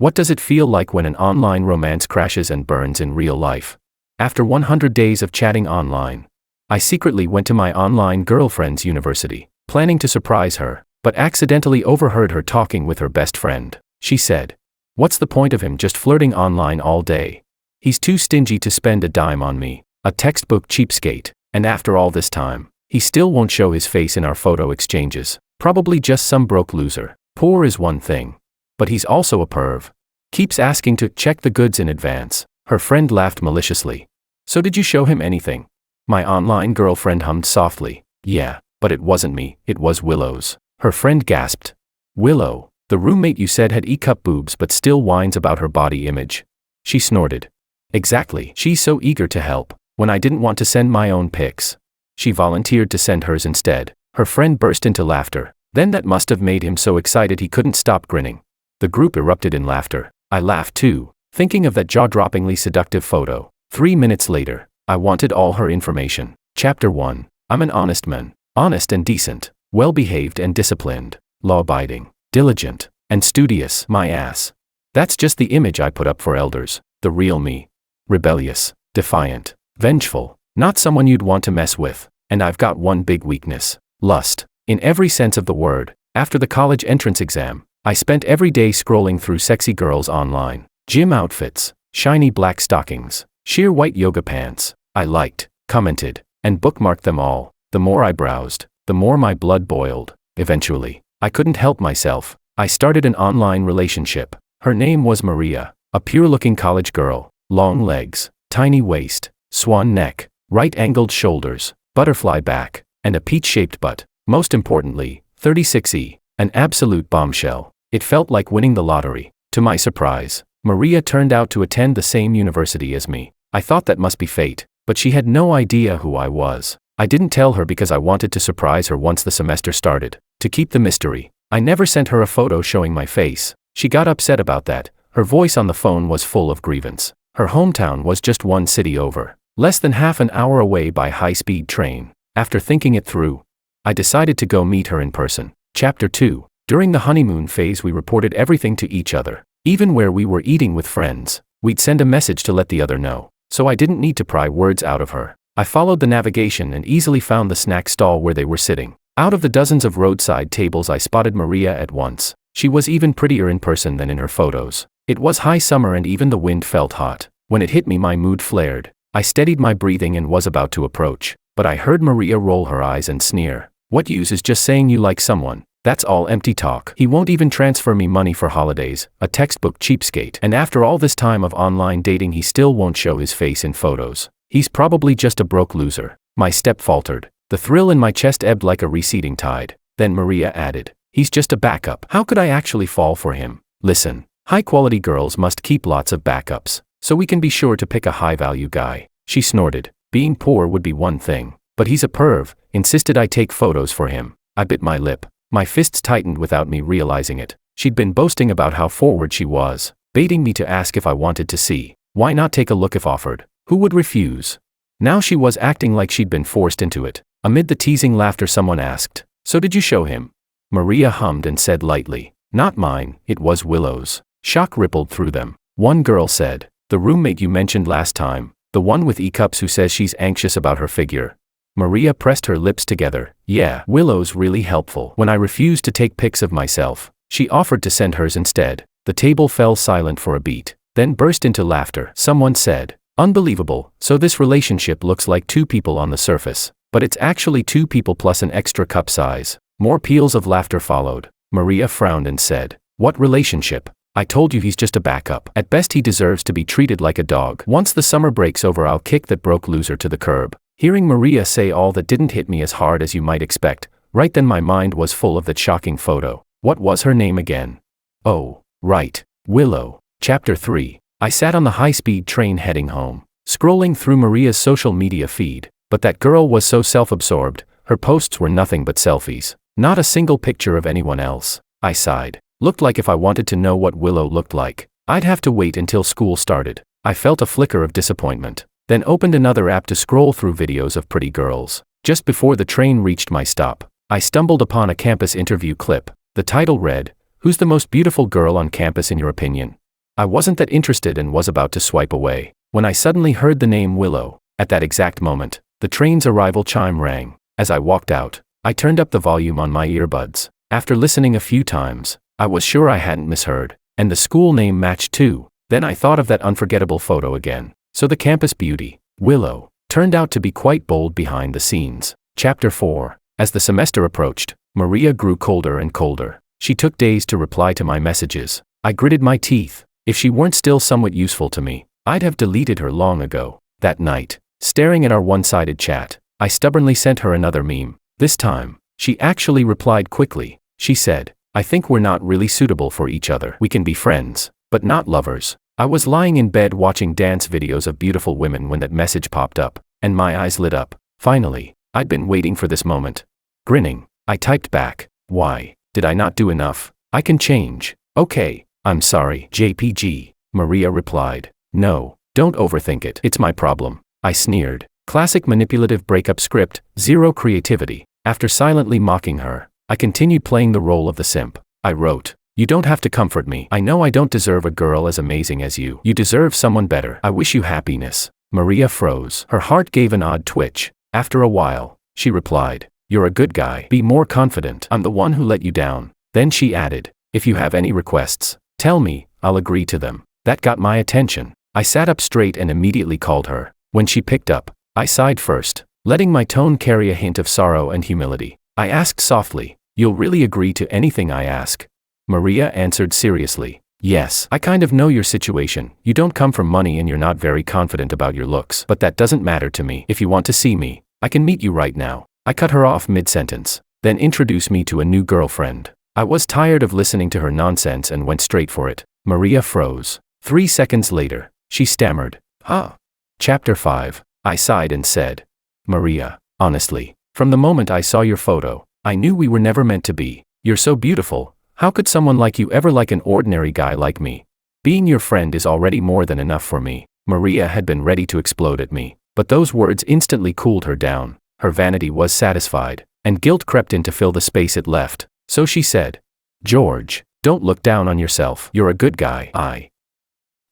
What does it feel like when an online romance crashes and burns in real life? After 100 days of chatting online, I secretly went to my online girlfriend's university, planning to surprise her, but accidentally overheard her talking with her best friend. She said, "What's the point of him just flirting online all day? He's too stingy to spend a dime on me, a textbook cheapskate, and after all this time, he still won't show his face in our photo exchanges. Probably just some broke loser. Poor is one thing, but he's also a perv. Keeps asking to check the goods in advance." Her friend laughed maliciously. "So did you show him anything?" My online girlfriend hummed softly. "Yeah, but it wasn't me, it was Willow's." Her friend gasped. "Willow, the roommate you said had E-cup boobs but still whines about her body image." She snorted. "Exactly, she's so eager to help, when I didn't want to send my own pics. She volunteered to send hers instead." Her friend burst into laughter. Then that must have made him so excited he couldn't stop grinning. The group erupted in laughter. I laughed too, thinking of that jaw-droppingly seductive photo. 3 minutes later, I wanted all her information. Chapter 1. I'm an honest man. Honest and decent. Well-behaved and disciplined. Law-abiding. Diligent. And studious, my ass. That's just the image I put up for elders. The real me. Rebellious. Defiant. Vengeful. Not someone you'd want to mess with. And I've got one big weakness. Lust. In every sense of the word. After the college entrance exam, I spent every day scrolling through sexy girls online. Gym outfits. Shiny black stockings. Sheer white yoga pants. I liked, commented, and bookmarked them all. The more I browsed, the more my blood boiled. Eventually, I couldn't help myself. I started an online relationship. Her name was Maria, a pure-looking college girl. Long legs, tiny waist, swan neck, right-angled shoulders, butterfly back, and a peach-shaped butt. Most importantly, 36E, an absolute bombshell. It felt like winning the lottery. To my surprise, Maria turned out to attend the same university as me. I thought that must be fate, but she had no idea who I was. I didn't tell her because I wanted to surprise her once the semester started. To keep the mystery, I never sent her a photo showing my face. She got upset about that. Her voice on the phone was full of grievance. Her hometown was just one city over, less than half an hour away by high-speed train. After thinking it through, I decided to go meet her in person. Chapter 2. During the honeymoon phase we reported everything to each other. Even where we were eating with friends, we'd send a message to let the other know. So I didn't need to pry words out of her. I followed the navigation and easily found the snack stall where they were sitting. Out of the dozens of roadside tables I spotted Maria at once. She was even prettier in person than in her photos. It was high summer and even the wind felt hot. When it hit me my mood flared. I steadied my breathing and was about to approach. But I heard Maria roll her eyes and sneer. "What use is just saying you like someone? That's all empty talk. He won't even transfer me money for holidays, a textbook cheapskate. And after all this time of online dating he still won't show his face in photos. He's probably just a broke loser." My step faltered. The thrill in my chest ebbed like a receding tide. Then Maria added, "He's just a backup." How could I actually fall for him? Listen, high-quality girls must keep lots of backups, so we can be sure to pick a high-value guy. She snorted. Being poor would be one thing, but he's a perv, insisted I take photos for him. I bit my lip. My fists tightened without me realizing it. She'd been boasting about how forward she was, baiting me to ask if I wanted to see. Why not take a look if offered? Who would refuse? Now she was acting like she'd been forced into it. Amid the teasing laughter someone asked, "So did you show him?" Maria hummed and said lightly, "Not mine, it was Willow's." Shock rippled through them. One girl said, "The roommate you mentioned last time, the one with E-cups who says she's anxious about her figure." Maria pressed her lips together. "Yeah, Willow's really helpful." When I refused to take pics of myself, she offered to send hers instead. The table fell silent for a beat, then burst into laughter. Someone said, "Unbelievable, so this relationship looks like two people on the surface, but it's actually two people plus an extra cup size." More peals of laughter followed. Maria frowned and said, "What relationship? I told you he's just a backup. At best he deserves to be treated like a dog. Once the summer break's over I'll kick that broke loser to the curb." Hearing Maria say all that didn't hit me as hard as you might expect. Right then my mind was full of that shocking photo. What was her name again? Oh, right, Willow. Chapter 3. I sat on the high-speed train heading home, scrolling through Maria's social media feed. But that girl was so self-absorbed, her posts were nothing but selfies. Not a single picture of anyone else. I sighed. Looked like if I wanted to know what Willow looked like, I'd have to wait until school started. I felt a flicker of disappointment. Then opened another app to scroll through videos of pretty girls. Just before the train reached my stop, I stumbled upon a campus interview clip. The title read, "Who's the most beautiful girl on campus in your opinion?" I wasn't that interested and was about to swipe away, when I suddenly heard the name Willow. At that exact moment, the train's arrival chime rang. As I walked out, I turned up the volume on my earbuds. After listening a few times, I was sure I hadn't misheard, and the school name matched too. Then I thought of that unforgettable photo again. So the campus beauty, Willow, turned out to be quite bold behind the scenes. Chapter 4. As the semester approached, Maria grew colder and colder. She took days to reply to my messages. I gritted my teeth. If she weren't still somewhat useful to me, I'd have deleted her long ago. That night, staring at our one-sided chat, I stubbornly sent her another meme. This time, she actually replied quickly. She said, "I think we're not really suitable for each other. We can be friends, but not lovers." I was lying in bed watching dance videos of beautiful women when that message popped up, and my eyes lit up. Finally, I'd been waiting for this moment. Grinning, I typed back, "Why, did I not do enough? I can change." "Okay, I'm sorry, JPG," Maria replied. "No, don't overthink it. It's my problem," I sneered. Classic manipulative breakup script, zero creativity. After silently mocking her, I continued playing the role of the simp. I wrote, "You don't have to comfort me. I know I don't deserve a girl as amazing as you. You deserve someone better. I wish you happiness." Maria froze. Her heart gave an odd twitch. After a while, she replied, "You're a good guy. Be more confident. I'm the one who let you down." Then she added, "If you have any requests, tell me, I'll agree to them." That got my attention. I sat up straight and immediately called her. When she picked up, I sighed first, letting my tone carry a hint of sorrow and humility. I asked softly, "You'll really agree to anything I ask?" Maria answered seriously, "Yes. I kind of know your situation. You don't come from money and you're not very confident about your looks. But that doesn't matter to me. If you want to see me, I can meet you right now." I cut her off mid-sentence, then introduced me to a new girlfriend. I was tired of listening to her nonsense and went straight for it. Maria froze. 3 seconds later, she stammered, "Huh?" Chapter 5. I sighed and said, "Maria, honestly, from the moment I saw your photo, I knew we were never meant to be. You're so beautiful. How could someone like you ever like an ordinary guy like me? Being your friend is already more than enough for me." Maria had been ready to explode at me, but those words instantly cooled her down. Her vanity was satisfied, and guilt crept in to fill the space it left. So she said, "George, don't look down on yourself. You're a good guy.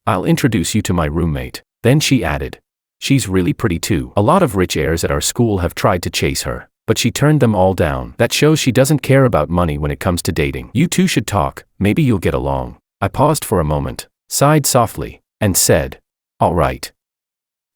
I'll introduce you to my roommate." Then she added, "She's really pretty too. A lot of rich heirs at our school have tried to chase her, but she turned them all down. That shows she doesn't care about money when it comes to dating. You two should talk, maybe you'll get along." I paused for a moment, sighed softly, and said, "All right.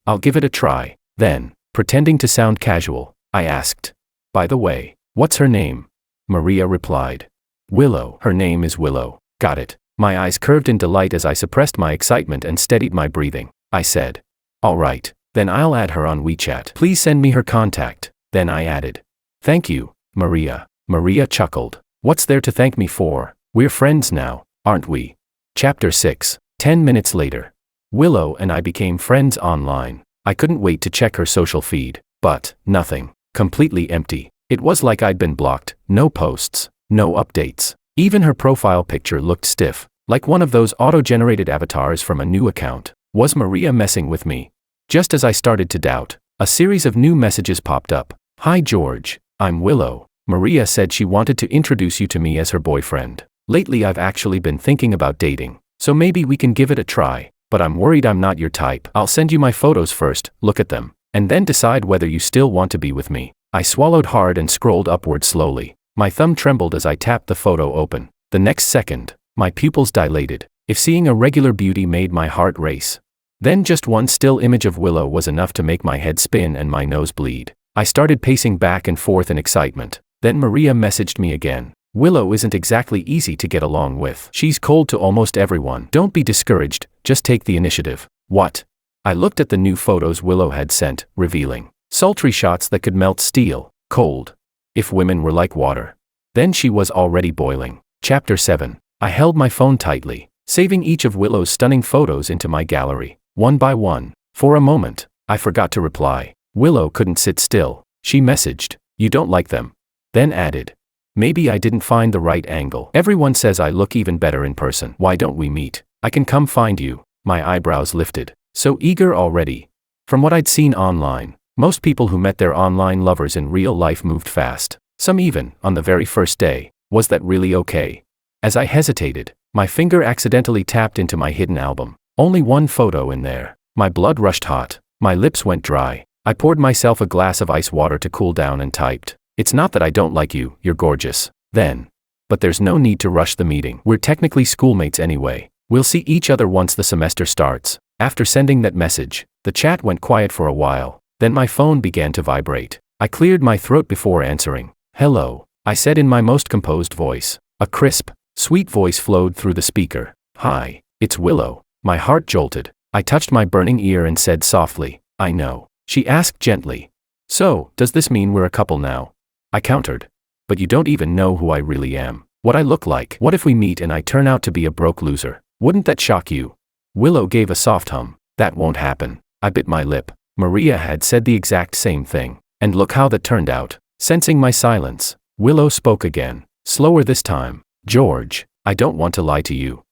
I'll give it a try." Then, pretending to sound casual, I asked, "By the way, what's her name?" Maria replied, "Willow. Her name is Willow." Got it. My eyes curved in delight as I suppressed my excitement and steadied my breathing. I said, "All right, then I'll add her on WeChat. Please send me her contact." Then I added, "Thank you, Maria." Maria chuckled. "What's there to thank me for? We're friends now, aren't we?" Chapter 6. 10 minutes later. Willow and I became friends online. I couldn't wait to check her social feed, but nothing. Completely empty. It was like I'd been blocked. No posts, no updates. Even her profile picture looked stiff, like one of those auto-generated avatars from a new account. Was Maria messing with me? Just as I started to doubt, a series of new messages popped up. "Hi George, I'm Willow. Maria said she wanted to introduce you to me as her boyfriend. Lately I've actually been thinking about dating, so maybe we can give it a try, but I'm worried I'm not your type. I'll send you my photos first, look at them, and then decide whether you still want to be with me." I swallowed hard and scrolled upward slowly. My thumb trembled as I tapped the photo open. The next second, my pupils dilated. If seeing a regular beauty made my heart race, then just one still image of Willow was enough to make my head spin and my nose bleed. I started pacing back and forth in excitement. Then Maria messaged me again. "Willow isn't exactly easy to get along with. She's cold to almost everyone. Don't be discouraged, just take the initiative." What? I looked at the new photos Willow had sent, revealing sultry shots that could melt steel. Cold. If women were like water, then she was already boiling. Chapter 7. I held my phone tightly, saving each of Willow's stunning photos into my gallery, one by one. For a moment, I forgot to reply. Willow couldn't sit still. She messaged, "You don't like them?" Then added, "Maybe I didn't find the right angle. Everyone says I look even better in person. Why don't we meet? I can come find you." My eyebrows lifted. So eager already. From what I'd seen online, most people who met their online lovers in real life moved fast. Some even, on the very first day. Was that really okay? As I hesitated, My finger accidentally tapped into my hidden album. Only one photo in there. My blood rushed hot. My lips went dry. I poured myself a glass of ice water to cool down and typed, "It's not that I don't like you, you're gorgeous." Then. But there's no need to rush the meeting. We're technically schoolmates anyway. We'll see each other once the semester starts. After sending that message, the chat went quiet for a while. Then my phone began to vibrate. I cleared my throat before answering. "Hello," I said in my most composed voice. A crisp, sweet voice flowed through the speaker. "Hi, it's Willow." My heart jolted. I touched my burning ear and said softly, "I know." She asked gently, "So, does this mean we're a couple now?" I countered. "But you don't even know who I really am. What I look like. What if we meet and I turn out to be a broke loser? Wouldn't that shock you?" Willow gave a soft hum. "That won't happen." I bit my lip. Maria had said the exact same thing. And look how that turned out. Sensing my silence, Willow spoke again, slower this time. "George, I don't want to lie to you.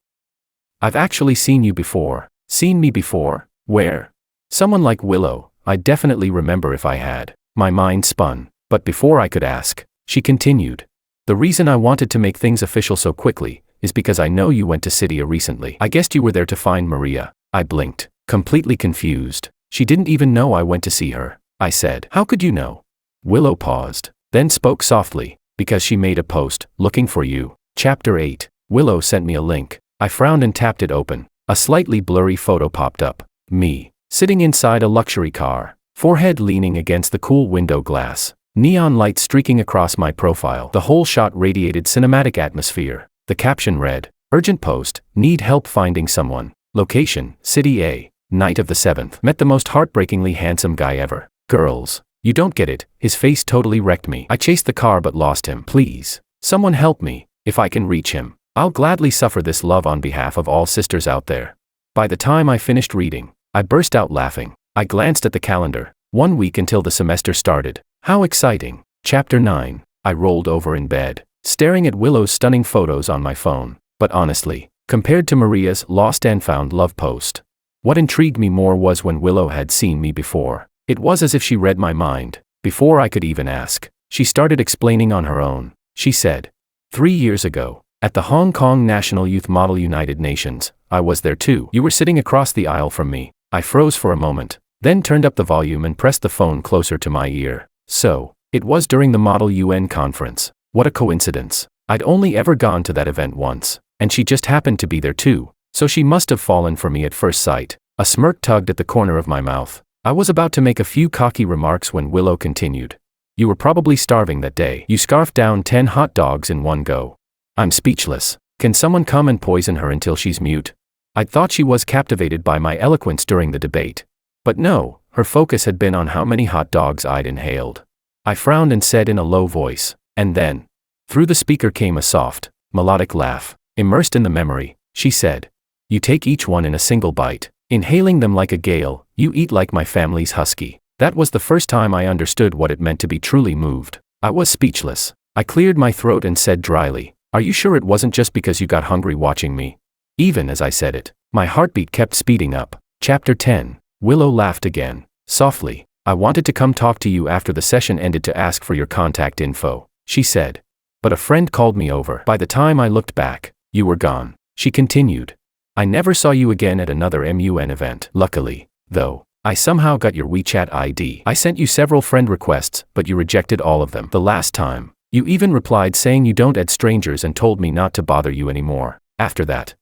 I've actually seen you before." "Seen me before? Where?" Someone like Willow, I'd definitely remember if I had. My mind spun. But before I could ask, she continued. "The reason I wanted to make things official so quickly is because I know you went to Cydia recently. I guessed you were there to find Maria." I blinked, completely confused. "She didn't even know I went to see her," I said. "How could you know?" Willow paused, then spoke softly, "Because she made a post, looking for you." Chapter 8. Willow sent me a link. I frowned and tapped it open. A slightly blurry photo popped up. Me, sitting inside a luxury car, forehead leaning against the cool window glass. Neon light streaking across my profile. The whole shot radiated cinematic atmosphere. The caption read, "Urgent post, need help finding someone. Location, City A. Night of the 7th. Met the most heartbreakingly handsome guy ever. Girls, you don't get it, his face totally wrecked me. I chased the car but lost him. Please, someone help me. If I can reach him, I'll gladly suffer this love on behalf of all sisters out there." By the time I finished reading, I burst out laughing. I glanced at the calendar. 1 week until the semester started. How exciting. Chapter 9. I rolled over in bed, staring at Willow's stunning photos on my phone. But honestly, compared to Maria's lost and found love post, what intrigued me more was when Willow had seen me before. It was as if she read my mind. Before I could even ask, she started explaining on her own. She said, 3 years ago, at the Hong Kong National Youth Model United Nations, I was there too. You were sitting across the aisle from me." I froze for a moment, then turned up the volume and pressed the phone closer to my ear. So, it was during the Model UN conference. What a coincidence. I'd only ever gone to that event once, and she just happened to be there too, so she must have fallen for me at first sight. A smirk tugged at the corner of my mouth. I was about to make a few cocky remarks when Willow continued. "You were probably starving that day. You scarfed down 10 hot dogs in one go." I'm speechless. Can someone come and poison her until she's mute? I'd thought she was captivated by my eloquence during the debate. But no, her focus had been on how many hot dogs I'd inhaled. I frowned and said in a low voice, and then, through the speaker came a soft, melodic laugh. Immersed in the memory, she said, "You take each one in a single bite, inhaling them like a gale, you eat like my family's husky." That was the first time I understood what it meant to be truly moved. I was speechless. I cleared my throat and said dryly, "Are you sure it wasn't just because you got hungry watching me?" Even as I said it, my heartbeat kept speeding up. Chapter 10. Willow laughed again, softly. "I wanted to come talk to you after the session ended to ask for your contact info," she said. "But a friend called me over. By the time I looked back, you were gone." She continued. "I never saw you again at another MUN event. Luckily, though, I somehow got your WeChat ID. I sent you several friend requests, but you rejected all of them the last time. You even replied saying you don't add strangers and told me not to bother you anymore. After that,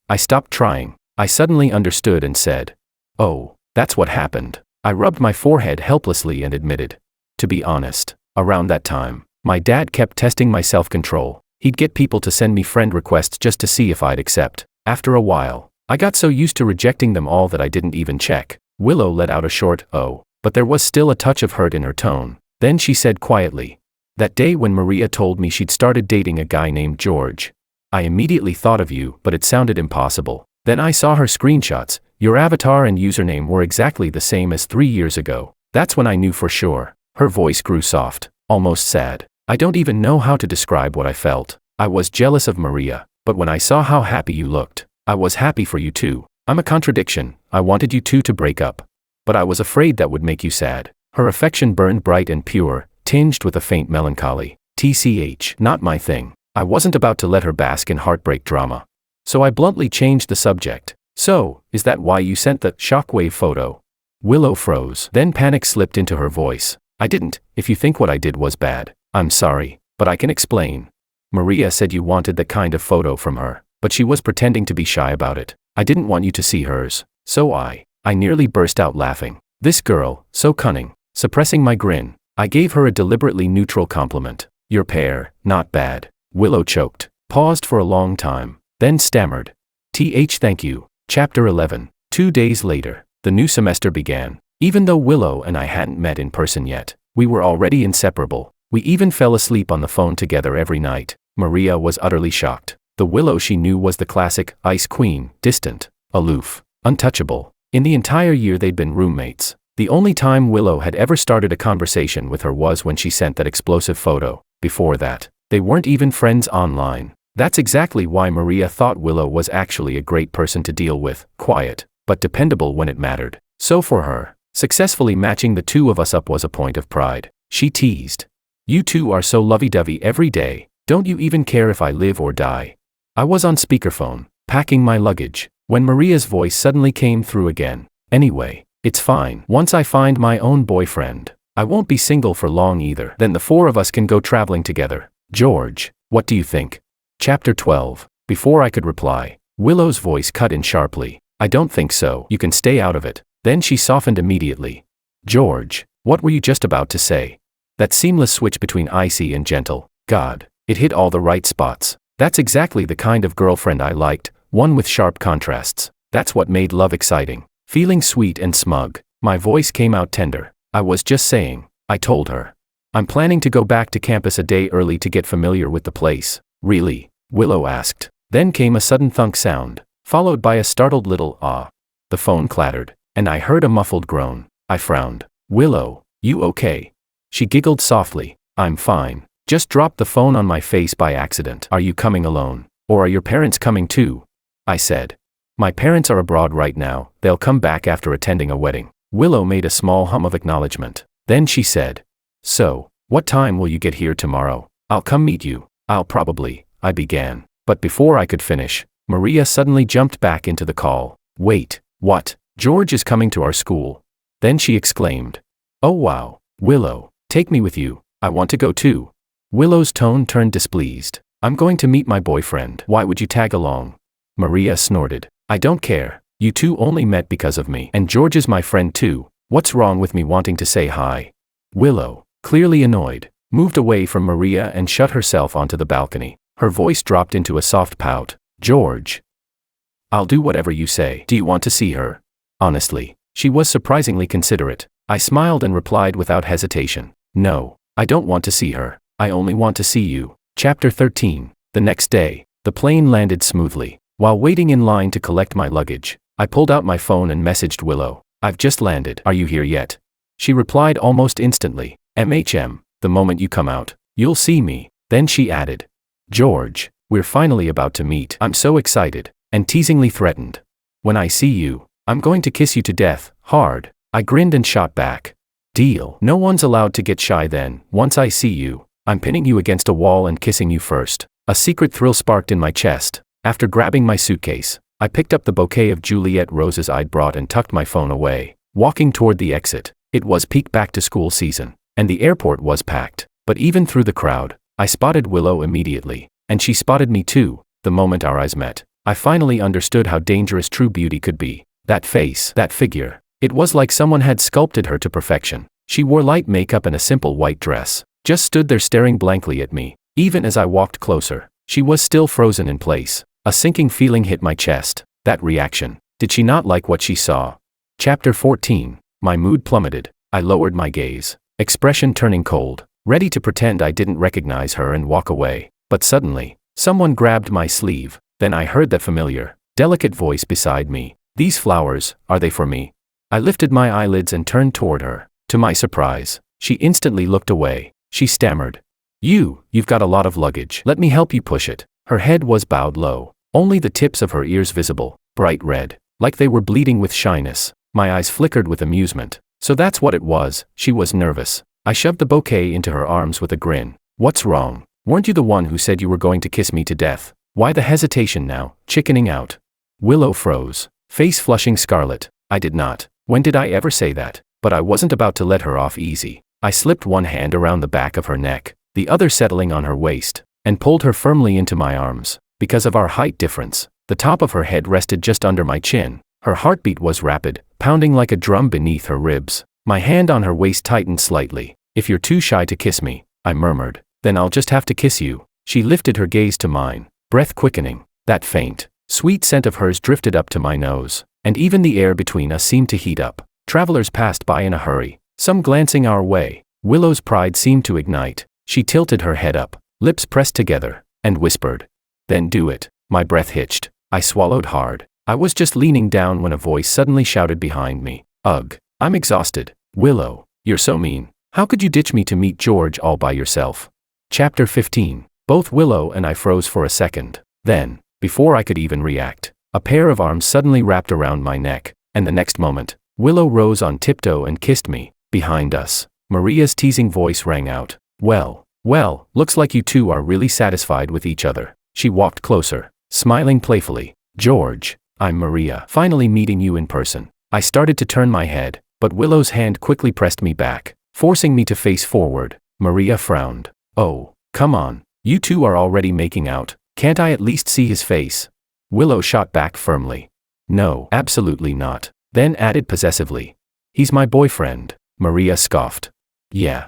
I stopped trying." I suddenly understood and said, "Oh, that's what happened." I rubbed my forehead helplessly and admitted. To be honest, around that time, my dad kept testing my self-control. He'd get people to send me friend requests just to see if I'd accept. After a while, I got so used to rejecting them all that I didn't even check. Willow let out a short, "Oh," but there was still a touch of hurt in her tone. Then she said quietly, "That day when Maria told me she'd started dating a guy named George, I immediately thought of you, but it sounded impossible. Then I saw her screenshots. Your avatar and username were exactly the same as 3 years ago. That's when I knew for sure." Her voice grew soft, almost sad. "I don't even know how to describe what I felt. I was jealous of Maria, but when I saw how happy you looked, I was happy for you too. I'm a contradiction. I wanted you two to break up, but I was afraid that would make you sad." Her affection burned bright and pure, tinged with a faint melancholy. TCH, not my thing. I wasn't about to let her bask in heartbreak drama. So I bluntly changed the subject. So, is that why you sent the shockwave photo? Willow froze. Then panic slipped into her voice. I didn't. If you think what I did was bad, I'm sorry, but I can explain. Maria said you wanted that kind of photo from her, but she was pretending to be shy about it. I didn't want you to see hers. So I nearly burst out laughing. This girl, so cunning. Suppressing my grin, I gave her a deliberately neutral compliment. Your pair, not bad. Willow choked, paused for a long time, then stammered. Thank you. Chapter 11. 2 days later, the new semester began. Even though Willow and I hadn't met in person yet, we were already inseparable. We even fell asleep on the phone together every night. Maria was utterly shocked. The Willow she knew was the classic Ice Queen, distant, aloof, untouchable. In the entire year they'd been roommates. The only time Willow had ever started a conversation with her was when she sent that explosive photo. Before that, they weren't even friends online. That's exactly why Maria thought Willow was actually a great person to deal with, quiet, but dependable when it mattered. So for her, successfully matching the two of us up was a point of pride. She teased. You two are so lovey-dovey every day, don't you even care if I live or die? I was on speakerphone, packing my luggage, when Maria's voice suddenly came through again. Anyway, it's fine. Once I find my own boyfriend, I won't be single for long either. Then the four of us can go traveling together. George, what do you think? Chapter 12. Before I could reply, Willow's voice cut in sharply. I don't think so. You can stay out of it. Then she softened immediately. George, what were you just about to say? That seamless switch between icy and gentle. God, it hit all the right spots. That's exactly the kind of girlfriend I liked, one with sharp contrasts. That's what made love exciting. Feeling sweet and smug, my voice came out tender. I was just saying, I told her. I'm planning to go back to campus a day early to get familiar with the place. Really? Willow asked. Then came a sudden thunk sound, followed by a startled little ah. The phone clattered, and I heard a muffled groan. I frowned. Willow, you okay? She giggled softly. I'm fine. Just dropped the phone on my face by accident. Are you coming alone? Or are your parents coming too? I said. My parents are abroad right now. They'll come back after attending a wedding. Willow made a small hum of acknowledgement. Then she said. So, what time will you get here tomorrow? I'll come meet you. I began. But before I could finish, Maria suddenly jumped back into the call. Wait, what? George is coming to our school. Then she exclaimed. Oh wow, Willow, take me with you. I want to go too. Willow's tone turned displeased. I'm going to meet my boyfriend. Why would you tag along? Maria snorted. I don't care. You two only met because of me. And George is my friend too. What's wrong with me wanting to say hi? Willow, clearly annoyed, moved away from Maria and shut herself onto the balcony. Her voice dropped into a soft pout. George. I'll do whatever you say. Do you want to see her? Honestly, she was surprisingly considerate. I smiled and replied without hesitation. No, I don't want to see her. I only want to see you. Chapter 13. The next day, the plane landed smoothly. While waiting in line to collect my luggage, I pulled out my phone and messaged Willow. I've just landed. Are you here yet? She replied almost instantly. The moment you come out, you'll see me. Then she added. George, we're finally about to meet. I'm so excited. And teasingly threatened. When I see you, I'm going to kiss you to death, hard. I grinned and shot back. Deal. No one's allowed to get shy then. Once I see you, I'm pinning you against a wall and kissing you first. A secret thrill sparked in my chest. After grabbing my suitcase, I picked up the bouquet of Juliet roses I'd brought and tucked my phone away. Walking toward the exit, it was peak back-to-school season, and the airport was packed. But even through the crowd, I spotted Willow immediately, and she spotted me too. The moment our eyes met, I finally understood how dangerous true beauty could be. That face, that figure. It was like someone had sculpted her to perfection. She wore light makeup and a simple white dress, just stood there staring blankly at me. Even as I walked closer, she was still frozen in place. A sinking feeling hit my chest. That reaction. Did she not like what she saw? Chapter 14. My mood plummeted. I lowered my gaze, expression turning cold, ready to pretend I didn't recognize her and walk away. But suddenly, someone grabbed my sleeve. Then I heard that familiar, delicate voice beside me. These flowers, are they for me? I lifted my eyelids and turned toward her. To my surprise, she instantly looked away. She stammered. You've got a lot of luggage. Let me help you push it. Her head was bowed low, only the tips of her ears visible, bright red, like they were bleeding with shyness. My eyes flickered with amusement. So that's what it was. She was nervous. I shoved the bouquet into her arms with a grin. What's wrong? Weren't you the one who said you were going to kiss me to death? Why the hesitation now, chickening out? Willow froze, face flushing scarlet. I did not. When did I ever say that? But I wasn't about to let her off easy. I slipped one hand around the back of her neck, the other settling on her waist, and pulled her firmly into my arms. Because of our height difference, the top of her head rested just under my chin. Her heartbeat was rapid, pounding like a drum beneath her ribs. My hand on her waist tightened slightly. If you're too shy to kiss me, I murmured, then I'll just have to kiss you. She lifted her gaze to mine, breath quickening. That faint, sweet scent of hers drifted up to my nose, and even the air between us seemed to heat up. Travelers passed by in a hurry, some glancing our way. Willow's pride seemed to ignite. She tilted her head up, lips pressed together, and whispered, "Then do it." My breath hitched. I swallowed hard. I was just leaning down when a voice suddenly shouted behind me, "Ugh, I'm exhausted." "Willow, you're so mean. How could you ditch me to meet George all by yourself?" Chapter 15. Both Willow and I froze for a second. Then, before I could even react, a pair of arms suddenly wrapped around my neck, and the next moment, Willow rose on tiptoe and kissed me. Behind us, Maria's teasing voice rang out, Well, looks like you two are really satisfied with each other." She walked closer, smiling playfully. "George, I'm Maria. Finally meeting you in person." I started to turn my head, but Willow's hand quickly pressed me back, forcing me to face forward. Maria frowned. "Oh, come on, you two are already making out. Can't I at least see his face?" Willow shot back firmly. "No, absolutely not." Then added possessively, "He's my boyfriend." Maria scoffed. Yeah,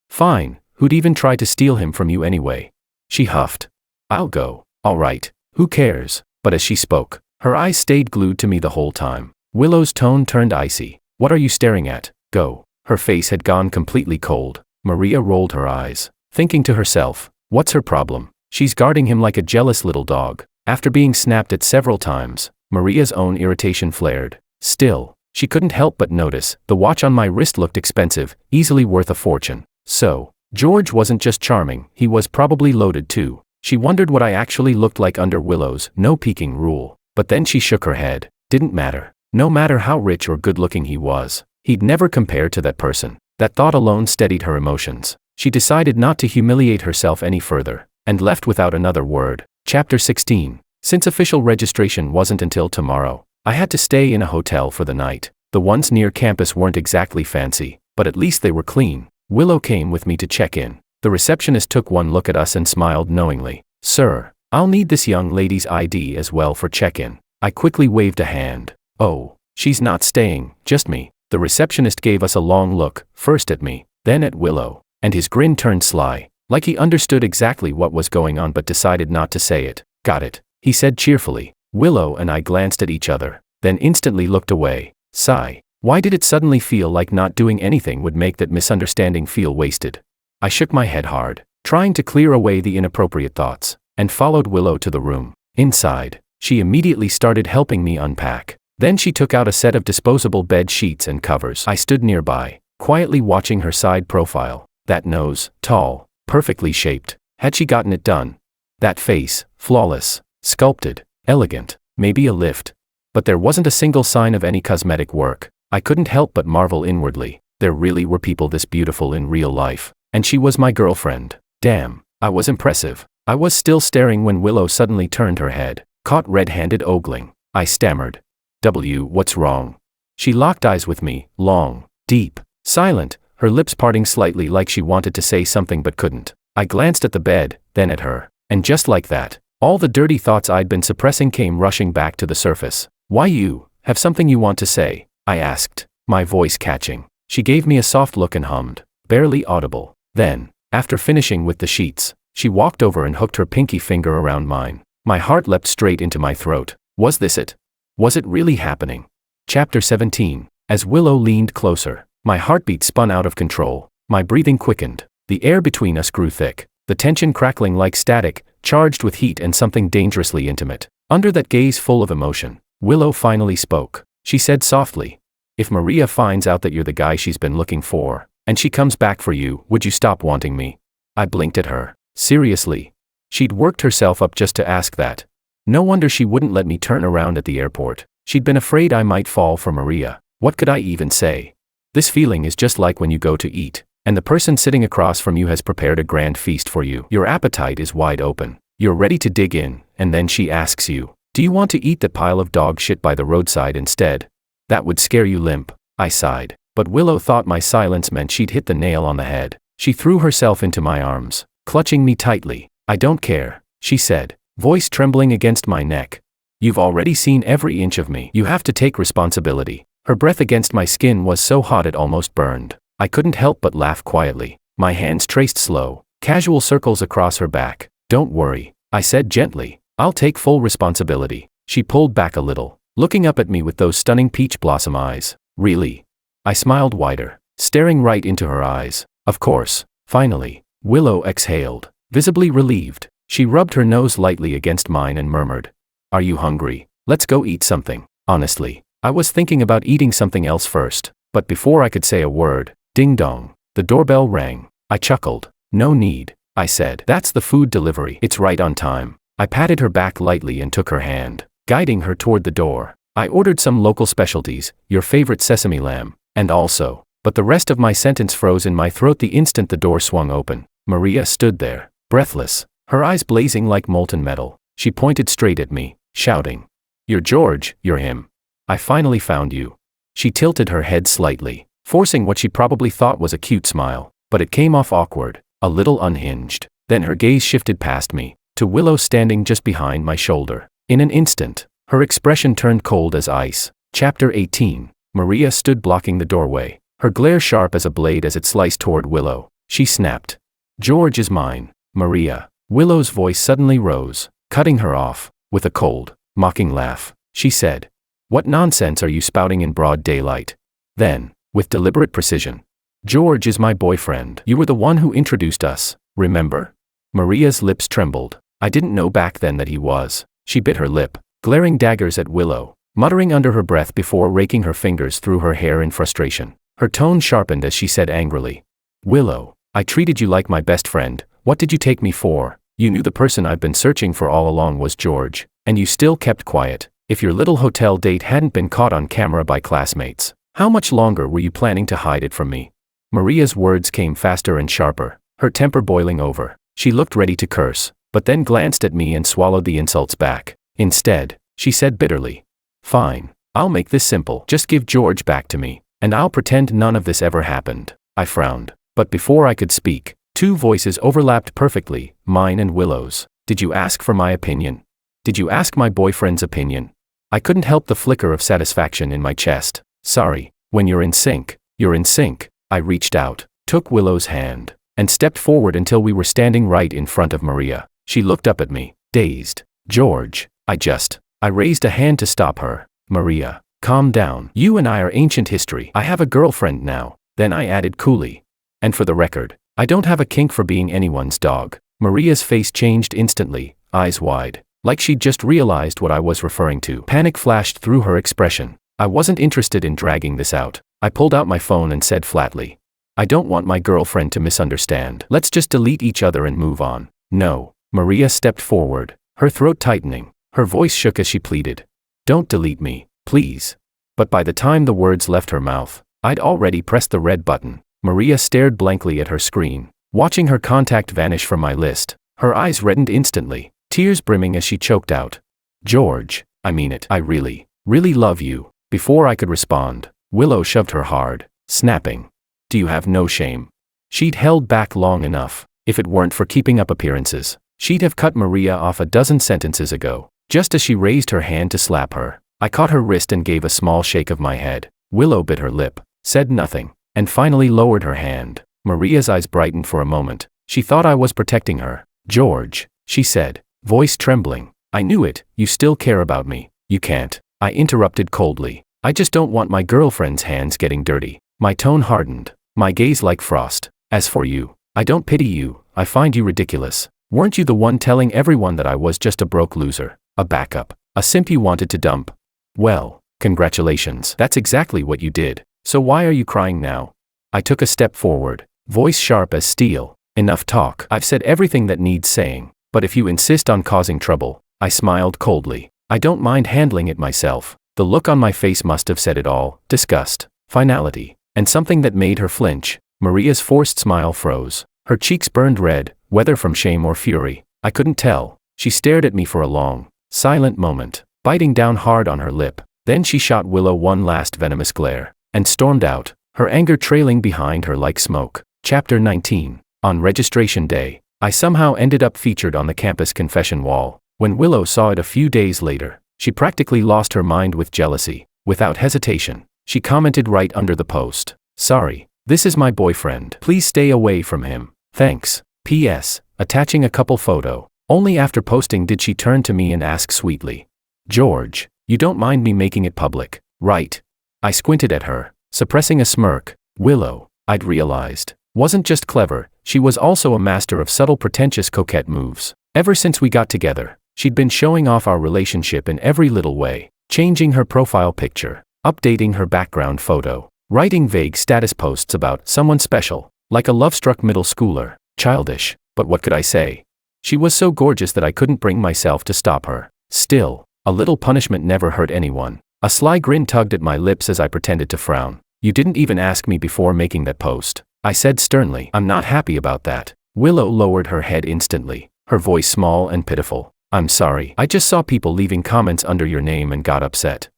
fine, who'd even try to steal him from you anyway?" She huffed. "I'll go." "All right, who cares?" But as she spoke, her eyes stayed glued to me the whole time. Willow's tone turned icy. "What are you staring at? Go." Her face had gone completely cold. Maria rolled her eyes, thinking to herself, what's her problem? She's guarding him like a jealous little dog. After being snapped at several times, Maria's own irritation flared. Still, she couldn't help but notice, the watch on my wrist looked expensive, easily worth a fortune. So, George wasn't just charming, he was probably loaded too. She wondered what I actually looked like under Willow's no peeking rule. But then she shook her head. Didn't matter. No matter how rich or good-looking he was, he'd never compare to that person. That thought alone steadied her emotions. She decided not to humiliate herself any further, and left without another word. Chapter 16. Since official registration wasn't until tomorrow, I had to stay in a hotel for the night. The ones near campus weren't exactly fancy, but at least they were clean. Willow came with me to check in. The receptionist took one look at us and smiled knowingly. "Sir, I'll need this young lady's ID as well for check-in." I quickly waved a hand. "Oh, she's not staying, just me." The receptionist gave us a long look, first at me, then at Willow, and his grin turned sly, like he understood exactly what was going on but decided not to say it. "Got it," he said cheerfully. Willow and I glanced at each other, then instantly looked away. Sigh. Why did it suddenly feel like not doing anything would make that misunderstanding feel wasted? I shook my head hard, trying to clear away the inappropriate thoughts, and followed Willow to the room. Inside, she immediately started helping me unpack. Then she took out a set of disposable bed sheets and covers. I stood nearby, quietly watching her side profile. That nose, tall, perfectly shaped. Had she gotten it done? That face, flawless, sculpted, elegant, maybe a lift. But there wasn't a single sign of any cosmetic work. I couldn't help but marvel inwardly. There really were people this beautiful in real life. And she was my girlfriend. Damn, I was impressive. I was still staring when Willow suddenly turned her head, caught red-handed ogling. I stammered. What's wrong?" She locked eyes with me, long, deep, silent, her lips parting slightly like she wanted to say something but couldn't. I glanced at the bed, then at her, and just like that, all the dirty thoughts I'd been suppressing came rushing back to the surface. "Why you? Have something you want to say?" I asked, my voice catching. She gave me a soft look and hummed, barely audible. Then, after finishing with the sheets, she walked over and hooked her pinky finger around mine. My heart leapt straight into my throat. Was this it? Was it really happening? Chapter 17. As Willow leaned closer, my heartbeat spun out of control. My breathing quickened. The air between us grew thick, the tension crackling like static, charged with heat and something dangerously intimate. Under that gaze full of emotion, Willow finally spoke. She said softly, "If Maria finds out that you're the guy she's been looking for, and she comes back for you, would you stop wanting me?" I blinked at her. Seriously? She'd worked herself up just to ask that. No wonder she wouldn't let me turn around at the airport. She'd been afraid I might fall for Maria. What could I even say? This feeling is just like when you go to eat, and the person sitting across from you has prepared a grand feast for you. Your appetite is wide open, You're ready to dig in, and then she asks you, do you want to eat the pile of dog shit by the roadside instead? That would scare you limp. I sighed. But Willow thought my silence meant she'd hit the nail on the head. She threw herself into my arms, clutching me tightly. I don't care, she said, voice trembling against my neck. You've already seen every inch of me. You have to take responsibility. Her breath against my skin was so hot it almost burned. I couldn't help but laugh quietly. My hands traced slow, casual circles across her back. Don't worry, I said gently. I'll take full responsibility. She pulled back a little, looking up at me with those stunning peach blossom eyes. Really? I smiled wider, staring right into her eyes. Of course. Finally, Willow exhaled, visibly relieved. She rubbed her nose lightly against mine and murmured, "Are you hungry? Let's go eat something." Honestly, I was thinking about eating something else first, but before I could say a word, ding dong, the doorbell rang. I chuckled. "No need," I said. "That's the food delivery. It's right on time." I patted her back lightly and took her hand, guiding her toward the door. I ordered some local specialties, your favorite sesame lamb, and also, but the rest of my sentence froze in my throat the instant the door swung open. Maria stood there, breathless, her eyes blazing like molten metal. She pointed straight at me, shouting, "You're George, you're him. I finally found you." She tilted her head slightly, forcing what she probably thought was a cute smile, but it came off awkward, a little unhinged. Then her gaze shifted past me, to Willow standing just behind my shoulder. In an instant, her expression turned cold as ice. Chapter 18. Maria stood blocking the doorway, her glare sharp as a blade as it sliced toward Willow. She snapped, "George is mine, Maria." Willow's voice suddenly rose, cutting her off. With a cold, mocking laugh, she said, "What nonsense are you spouting in broad daylight?" Then, with deliberate precision, "George is my boyfriend. You were the one who introduced us, remember?" Maria's lips trembled. I didn't know back then that he was. She bit her lip, glaring daggers at Willow, muttering under her breath before raking her fingers through her hair in frustration. Her tone sharpened as she said angrily, "Willow, I treated you like my best friend. What did you take me for? You knew the person I've been searching for all along was George, and you still kept quiet. If your little hotel date hadn't been caught on camera by classmates, how much longer were you planning to hide it from me?" Maria's words came faster and sharper, her temper boiling over. She looked ready to curse, but then glanced at me and swallowed the insults back. Instead, she said bitterly, "Fine, I'll make this simple. Just give George back to me, and I'll pretend none of this ever happened." I frowned, but before I could speak, two voices overlapped perfectly, mine and Willow's. "Did you ask for my opinion? Did you ask my boyfriend's opinion?" I couldn't help the flicker of satisfaction in my chest. "Sorry, when you're in sync, you're in sync." I reached out, took Willow's hand, and stepped forward until we were standing right in front of Maria. She looked up at me, dazed. "George, I raised a hand to stop her. "Maria, calm down. You and I are ancient history. I have a girlfriend now." Then I added coolly, "And for the record, I don't have a kink for being anyone's dog." Maria's face changed instantly, eyes wide, like she'd just realized what I was referring to. Panic flashed through her expression. I wasn't interested in dragging this out. I pulled out my phone and said flatly, "I don't want my girlfriend to misunderstand. Let's just delete each other and move on." "No." Maria stepped forward, her throat tightening. Her voice shook as she pleaded, "Don't delete me, please." But by the time the words left her mouth, I'd already pressed the red button. Maria stared blankly at her screen, watching her contact vanish from my list. Her eyes reddened instantly, tears brimming as she choked out, "George, I mean it. I really, really love you." Before I could respond, Willow shoved her hard, snapping, "Do you have no shame?" She'd held back long enough. If it weren't for keeping up appearances, she'd have cut Maria off a dozen sentences ago. Just as she raised her hand to slap her, I caught her wrist and gave a small shake of my head. Willow bit her lip, said nothing, and finally lowered her hand. Maria's eyes brightened for a moment. She thought I was protecting her. "George," she said, voice trembling, "I knew it. You still care about me." "You can't," I interrupted coldly. "I just don't want my girlfriend's hands getting dirty." My tone hardened, my gaze like frost. "As for you, I don't pity you. I find you ridiculous. Weren't you the one telling everyone that I was just a broke loser, a backup, a simp you wanted to dump? Well, congratulations. That's exactly what you did. So why are you crying now?" I took a step forward, voice sharp as steel. "Enough talk. I've said everything that needs saying, but if you insist on causing trouble," I smiled coldly, "I don't mind handling it myself." The look on my face must have said it all: disgust, finality, and something that made her flinch. Maria's forced smile froze. Her cheeks burned red, whether from shame or fury, I couldn't tell. She stared at me for a long, silent moment, biting down hard on her lip. Then she shot Willow one last venomous glare, and stormed out, her anger trailing behind her like smoke. Chapter 19. On registration day, I somehow ended up featured on the campus confession wall. When Willow saw it a few days later, she practically lost her mind with jealousy. Without hesitation, she commented right under the post, "Sorry, this is my boyfriend. Please stay away from him. Thanks. P.S." Attaching a couple photo. Only after posting did she turn to me and ask sweetly, "George, you don't mind me making it public, right?" I squinted at her, suppressing a smirk. Willow, I'd realized, wasn't just clever, she was also a master of subtle pretentious coquette moves. Ever since we got together, she'd been showing off our relationship in every little way, changing her profile picture, updating her background photo, writing vague status posts about someone special, like a love-struck middle schooler. Childish, but what could I say? She was so gorgeous that I couldn't bring myself to stop her. Still, a little punishment never hurt anyone. A sly grin tugged at my lips as I pretended to frown. "You didn't even ask me before making that post," I said sternly. "I'm not happy about that." Willow lowered her head instantly, her voice small and pitiful. "I'm sorry. I just saw people leaving comments under your name and got upset.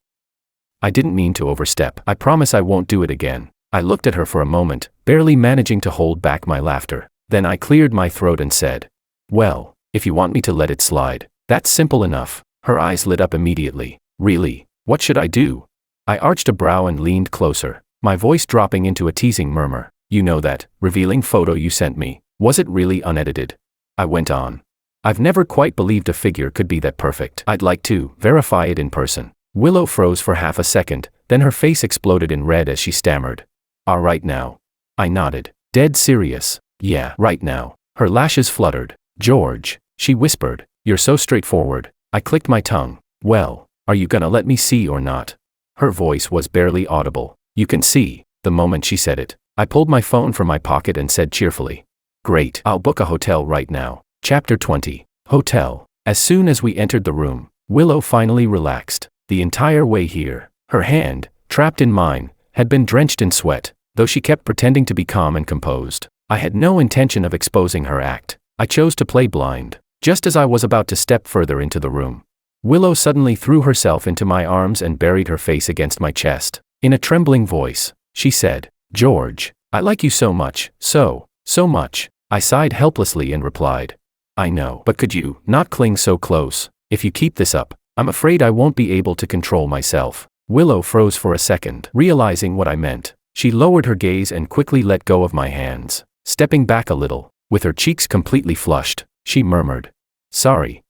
I didn't mean to overstep. I promise I won't do it again." I looked at her for a moment, barely managing to hold back my laughter. Then I cleared my throat and said, "Well, if you want me to let it slide, that's simple enough." Her eyes lit up immediately. "Really? What should I do?" I arched a brow and leaned closer, my voice dropping into a teasing murmur. "You know that revealing photo you sent me, was it really unedited?" I went on. "I've never quite believed a figure could be that perfect. I'd like to verify it in person." Willow froze for half a second, then her face exploded in red as she stammered. Right now?" I nodded. "Dead serious." "Yeah, right now." Her lashes fluttered. "George," she whispered, "you're so straightforward." I clicked my tongue. "Well, are you gonna let me see or not?" Her voice was barely audible. "You can see." The moment she said it, I pulled my phone from my pocket and said cheerfully, "Great, I'll book a hotel right now." Chapter 20. Hotel. As soon as we entered the room, Willow finally relaxed. The entire way here, her hand, trapped in mine, had been drenched in sweat, though she kept pretending to be calm and composed. I had no intention of exposing her act. I chose to play blind. Just as I was about to step further into the room, Willow suddenly threw herself into my arms and buried her face against my chest. In a trembling voice, she said, "George, I like you so much, so much." I sighed helplessly and replied, "I know, but could you not cling so close? If you keep this up, I'm afraid I won't be able to control myself." Willow froze for a second, realizing what I meant. She lowered her gaze and quickly let go of my hands. Stepping back a little, with her cheeks completely flushed, she murmured, "Sorry.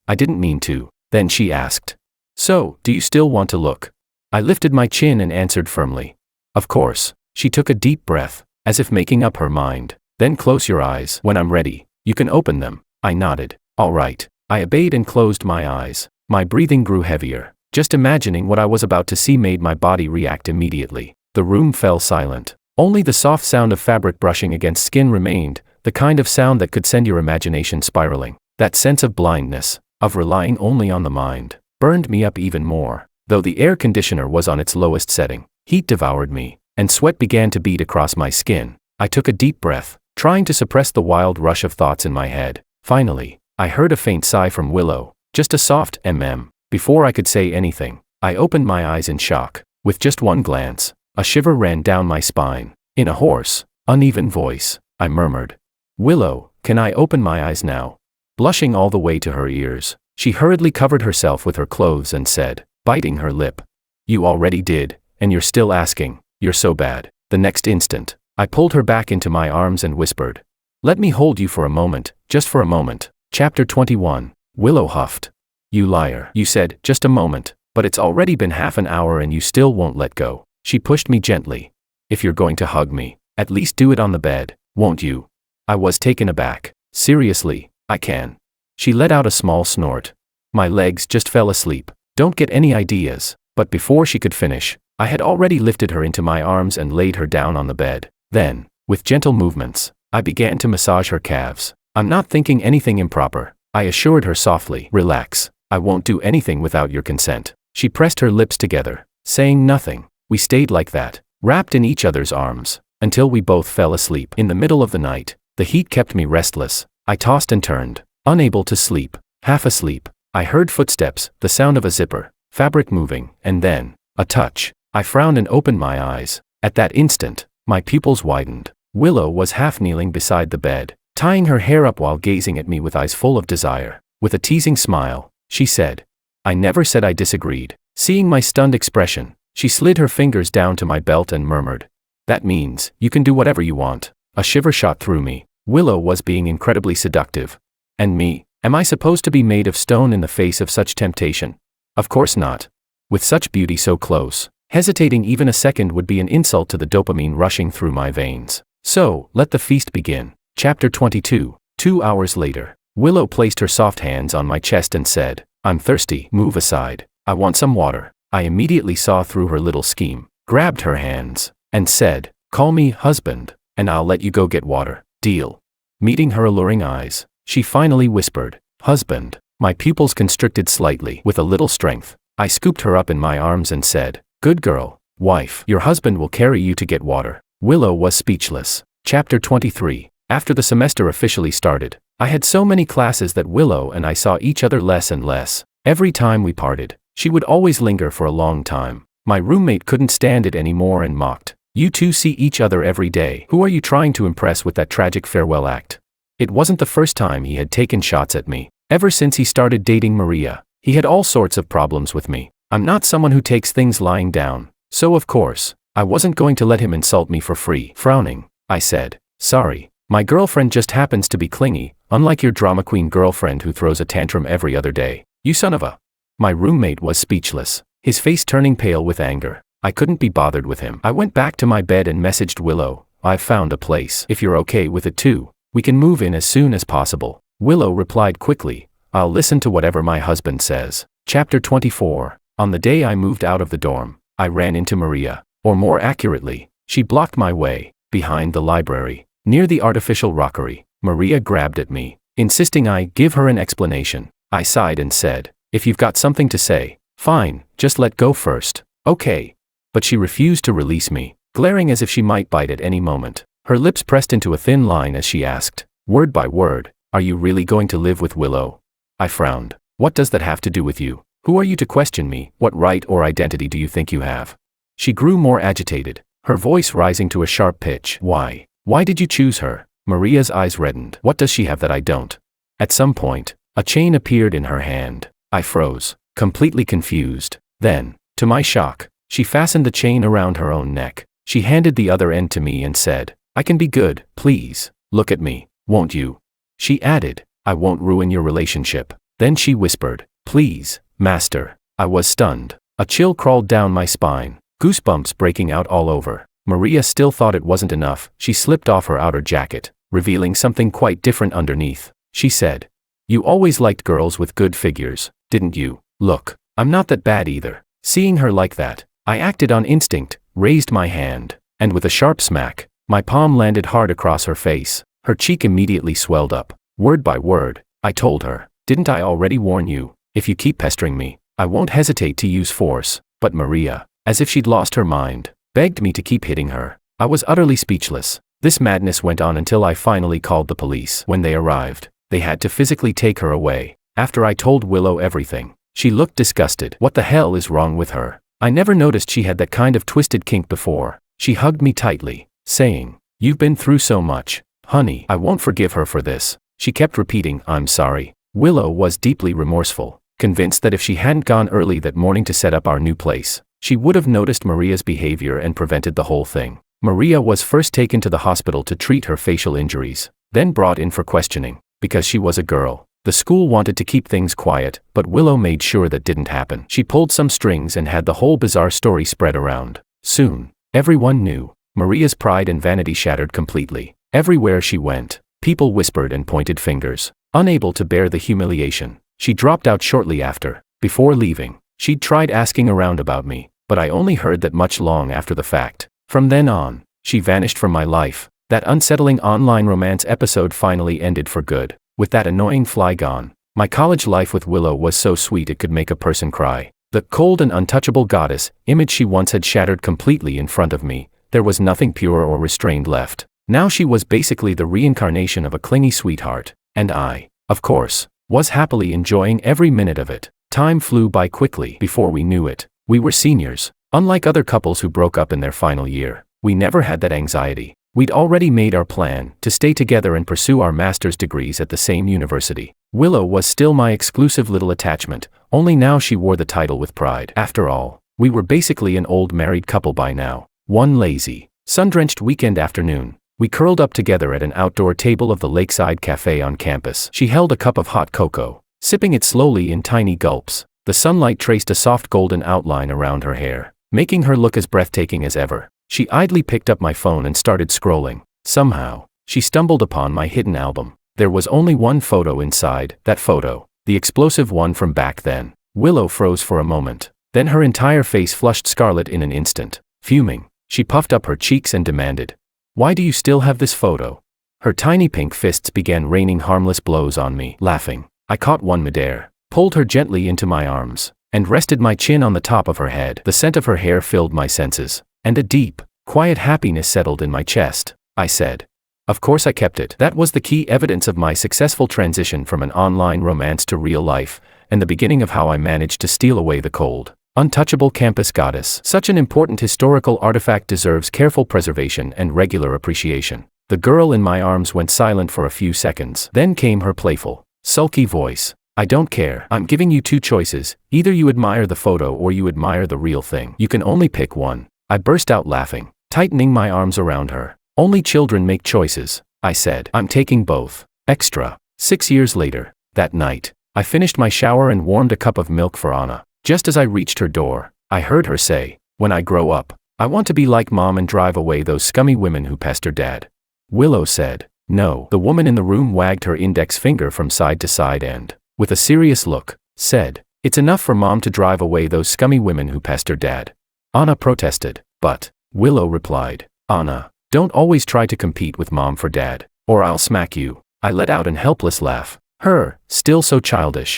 I didn't mean to." Then she asked, "So, do you still want to look?" I lifted my chin and answered firmly, "Of course." She took a deep breath, as if making up her mind. "Then close your eyes. When I'm ready, you can open them." I nodded. "All right." I obeyed and closed my eyes. My breathing grew heavier. Just imagining what I was about to see made my body react immediately. The room fell silent. Only the soft sound of fabric brushing against skin remained, the kind of sound that could send your imagination spiraling. That sense of blindness, of relying only on the mind, burned me up even more. Though the air conditioner was on its lowest setting, heat devoured me, and sweat began to bead across my skin. I took a deep breath, trying to suppress the wild rush of thoughts in my head. Finally, I heard a faint sigh from Willow, just a soft mm. Before I could say anything, I opened my eyes in shock. With just one glance, a shiver ran down my spine. In a hoarse, uneven voice, I murmured, "Willow, can I open my eyes now?" Blushing all the way to her ears, she hurriedly covered herself with her clothes and said, biting her lip, "You already did, and you're still asking. You're so bad." The next instant, I pulled her back into my arms and whispered, "Let me hold you for a moment, just for a moment." Chapter 21. Willow huffed. "You liar. You said, just a moment, but it's already been half an hour and you still won't let go." She pushed me gently. "If you're going to hug me, at least do it on the bed, won't you?" I was taken aback. "Seriously, I can." She let out a small snort. My legs just fell asleep. Don't get any ideas. But before she could finish, I had already lifted her into my arms and laid her down on the bed. Then, with gentle movements, I began to massage her calves. "I'm not thinking anything improper," I assured her softly. "Relax. I won't do anything without your consent." She pressed her lips together, saying nothing. We stayed like that, wrapped in each other's arms, until we both fell asleep. In the middle of the night, the heat kept me restless. I tossed and turned, unable to sleep. Half asleep, I heard footsteps, the sound of a zipper, fabric moving, and then, a touch. I frowned and opened my eyes. At that instant, my pupils widened. Willow was half kneeling beside the bed, tying her hair up while gazing at me with eyes full of desire. With a teasing smile, she said, "I never said I disagreed." Seeing my stunned expression, she slid her fingers down to my belt and murmured, "That means, you can do whatever you want." A shiver shot through me. Willow was being incredibly seductive. And me, am I supposed to be made of stone in the face of such temptation? Of course not. With such beauty so close, hesitating even a second would be an insult to the dopamine rushing through my veins. So, let the feast begin. Chapter 22. 2 hours later, Willow placed her soft hands on my chest and said, "I'm thirsty, move aside. I want some water." I immediately saw through her little scheme, grabbed her hands, and said, "Call me husband, and I'll let you go get water. Deal?" Meeting her alluring eyes, she finally whispered, "Husband." My pupils constricted slightly. With a little strength, I scooped her up in my arms and said, "Good girl, wife. Your husband will carry you to get water." Willow was speechless. Chapter 23. After the semester officially started, I had so many classes that Willow and I saw each other less and less. Every time we parted, she would always linger for a long time. My roommate couldn't stand it anymore and mocked, "You two see each other every day. Who are you trying to impress with that tragic farewell act?" It wasn't the first time he had taken shots at me. Ever since he started dating Maria, he had all sorts of problems with me. I'm not someone who takes things lying down, so of course, I wasn't going to let him insult me for free. Frowning, I said, "Sorry, my girlfriend just happens to be clingy, unlike your drama queen girlfriend who throws a tantrum every other day. You son of a..." My roommate was speechless, his face turning pale with anger. I couldn't be bothered with him. I went back to my bed and messaged Willow, "I've found a place. If you're okay with it too, we can move in as soon as possible." Willow replied quickly, "I'll listen to whatever my husband says." Chapter 24. On the day I moved out of the dorm, I ran into Maria, or more accurately, she blocked my way. Behind the library, near the artificial rockery, Maria grabbed at me, insisting I give her an explanation. I sighed and said, "If you've got something to say, fine, just let go first." "Okay." But she refused to release me, glaring as if she might bite at any moment. Her lips pressed into a thin line as she asked, word by word, "Are you really going to live with Willow?" I frowned. "What does that have to do with you? Who are you to question me? What right or identity do you think you have?" She grew more agitated, her voice rising to a sharp pitch. Why? Why did you choose her?" Maria's eyes reddened. "What does she have that I don't?" At some point, a chain appeared in her hand. I froze, completely confused. Then, to my shock, she fastened the chain around her own neck. She handed the other end to me and said, "I can be good, please. Look at me, won't you?" She added, "I won't ruin your relationship." Then she whispered, "Please, master." I was stunned. A chill crawled down my spine, goosebumps breaking out all over. Maria still thought it wasn't enough. She slipped off her outer jacket, revealing something quite different underneath. She said, "You always liked girls with good figures, didn't you? Look, I'm not that bad either." Seeing her like that, I acted on instinct, raised my hand, and with a sharp smack, my palm landed hard across her face. Her cheek immediately swelled up. Word by word, I told her, "Didn't I already warn you? If you keep pestering me, I won't hesitate to use force." But Maria, as if she'd lost her mind, begged me to keep hitting her. I was utterly speechless. This madness went on until I finally called the police. When they arrived, they had to physically take her away. After I told Willow everything, she looked disgusted. What the hell is wrong with her? I never noticed she had that kind of twisted kink before. She hugged me tightly, saying, "You've been through so much, honey. I won't forgive her for this." She kept repeating, "I'm sorry." Willow was deeply remorseful, convinced that if she hadn't gone early that morning to set up our new place, she would have noticed Maria's behavior and prevented the whole thing. Maria was first taken to the hospital to treat her facial injuries, then brought in for questioning. Because she was a girl, the school wanted to keep things quiet, but Willow made sure that didn't happen. She pulled some strings and had the whole bizarre story spread around. Soon, everyone knew. Maria's pride and vanity shattered completely. Everywhere she went, people whispered and pointed fingers. Unable to bear the humiliation, she dropped out shortly after. Before leaving, she'd tried asking around about me, but I only heard that much long after the fact. From then on, she vanished from my life. That unsettling online romance episode finally ended for good. With that annoying fly gone, my college life with Willow was so sweet it could make a person cry. The cold and untouchable goddess image she once had shattered completely in front of me. There was nothing pure or restrained left. Now she was basically the reincarnation of a clingy sweetheart, and I, of course, Was happily enjoying every minute of it. Time flew by quickly. Before we knew it, we were seniors. Unlike other couples who broke up in their final year, we never had that anxiety. We'd already made our plan to stay together and pursue our master's degrees at the same university. Willow was still my exclusive little attachment, only now she wore the title with pride. After all, we were basically an old married couple by now. One lazy, sun-drenched weekend afternoon, we curled up together at an outdoor table of the Lakeside Cafe on campus. She held a cup of hot cocoa, sipping it slowly in tiny gulps. The sunlight traced a soft golden outline around her hair, making her look as breathtaking as ever. She idly picked up my phone and started scrolling. Somehow, she stumbled upon my hidden album. There was only one photo inside, that photo, the explosive one from back then. Willow froze for a moment. Then her entire face flushed scarlet in an instant. Fuming, she puffed up her cheeks and demanded, "Why do you still have this photo?" Her tiny pink fists began raining harmless blows on me. Laughing, I caught one midair, pulled her gently into my arms, and rested my chin on the top of her head. The scent of her hair filled my senses, and a deep, quiet happiness settled in my chest. I said, "Of course I kept it." That was the key evidence of my successful transition from an online romance to real life, and the beginning of how I managed to steal away the cold, untouchable campus goddess. Such an important historical artifact deserves careful preservation and regular appreciation. The girl in my arms went silent for a few seconds. Then came her playful, sulky voice. "I don't care. I'm giving you two choices. Either you admire the photo or you admire the real thing. You can only pick one." I burst out laughing, tightening my arms around her. "Only children make choices," I said. "I'm taking both." Extra. 6 years later, that night, I finished my shower and warmed a cup of milk for Anna. Just as I reached her door, I heard her say, "When I grow up, I want to be like Mom and drive away those scummy women who pester Dad." Willow said, "No." The woman in the room wagged her index finger from side to side and, with a serious look, said, "It's enough for Mom to drive away those scummy women who pester Dad." Anna protested, but Willow replied, "Anna, don't always try to compete with Mom for Dad, or I'll smack you." I let out an helpless laugh. Her, still so childish,